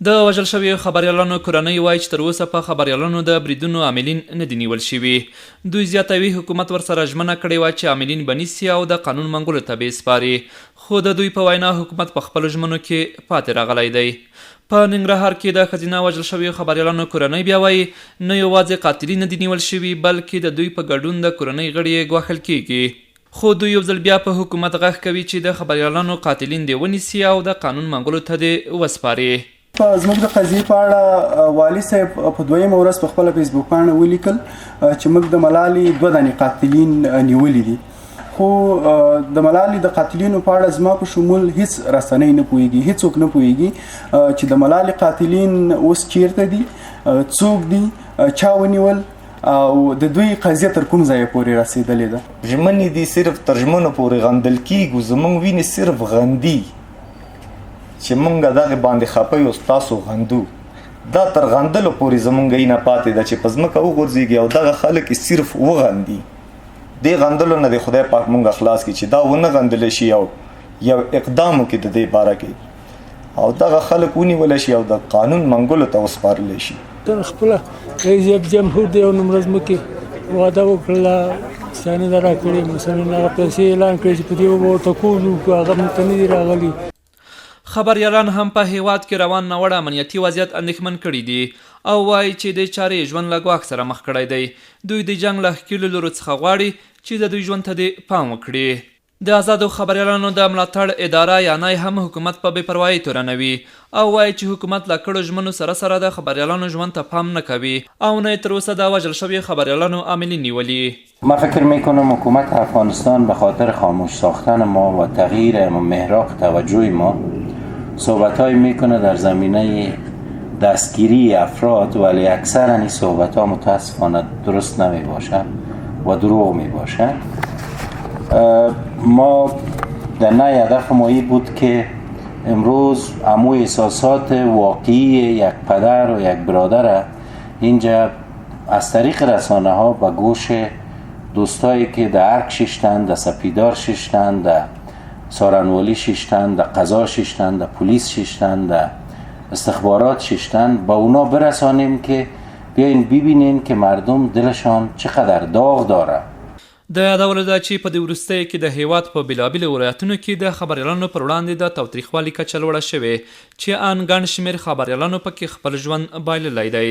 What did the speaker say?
د وژل شویو خبریالانو کورنۍ وایي چې تر اوسه په خبریالانو د بریدونو عاملین نه دي نیول شوي. دوی زیاتوي حکومت ورسره ژمنه کړې وه چې عاملین به نیسي او د قانون منګولو ته به یې سپاري، خو د دوی په وینا حکومت په خپلو ژمنو کې پاتې راغلی دی. په ننګرهار کې د ښځینه وژل شویو خبریالانو کورنۍ بیا وایي نه یوازې قاتلین نه دي نیول شوي بلکې د دوی په ګډون د کورنۍ غړي یې ګواښل کیږي. خو دوی یو ځل بیا په حکومت غږ کوي چې د خبریالانو قاتلین دې ونیسي او د قانون منګولو ته دې وسپاري. زموږ د قضیې په اړه والي صاحب په دویمه ورځ په خپله فیسبوک پاڼه ولیکل چې موږ د ملالې 2 دانې قاتلین نیولي دي، خو د ملالې د قاتلینو په اړه زما په شمول هیڅ رسنۍ نه پوهېږي، هیڅوک نه پوهېږي چې د ملالې قاتلین اوس چیرته دي، څوک دي، چا ونیول او د دوی قضیه تر کوم ځایه پورې رسېدلې ده. ژمنې دي صرف تر ژمنو پورې غندل کېږو، زموږ وینې صرف غندي چې مونږ دغه باندې خپه یو ستاسو غندو. دا تر غندلو پورې زمونږ یې نه پاتې ده چې په ځمکه وغورځېږي او دغه خلک یې صرف وغندي. دې غندلو نه د خدای پاک مونږ خلاص کړي چې دا ونه غندلی شي او یو اقدام وکړي د دې باره کې او دغه خلک ونیولی شي او د قانون منګولو ته وسپارلی شي. خپله رئیس جمهور د یو نوم ورځ مخکې واده وکړله، سند راکړې، مثلا هغه پیسې اعلان کړې چې په دې به ورته کول وکړو، هغه موږ ته نه دي راغلي. خبریالان هم په هیواد کې روان ناوړه امنیتي وضعیت اندېښمن کړي دي او وایي چې د چارې ژوند له ګواښ سره مخ کړی دی. دوی د جنګ له ښکېلو لورو څخه غواړي چې د دوی ژوند ته دې پام وکړي. د آزادو خبریالانو د ملاتړ اداره یعنی هم حکومت په بې پروایۍ تورنوي او وایي چې حکومت له کړو ژمنو سره سره د خبریالانو ژوند ته پام نه کوي او نه تر اوسه د وژل شویو خبریالانو عاملین نیولي. ما فکر میکنم حکومت افغانستان به خاطر خاموش ساختن ما و تغییر محراق توجه ما صحبت‌هایی میکنه در زمینه دستگیری افراد، ولی اکثر این صحبت‌ها متاسفانه درست نمیباشه و دروغ میباشه. ما در نهایت هدف ما این بود که امروز همو احساسات واقعی یک پدر و یک برادر اینجا از طریق رسانه ها به گوش دوستایی که در ارک ششتن، در سپیدار ششتن، در سارنوالی ششتن، در قضا ششتن، در پلیس ششتن، در استخبارات ششتن، با اونا برسانیم که بیاین ببینین که مردم دلشان چقدر داغ داره. د یادولو ده چې په دې وروستیو کې د هیواد په بېلابېلو ولایتونو کې د خبریالانو پر وړاندې د تاوتریخوالي کچه لوړه شوې چې ان ګڼ شمېر خبریالانو پکې خپل ژوند بایللی دی.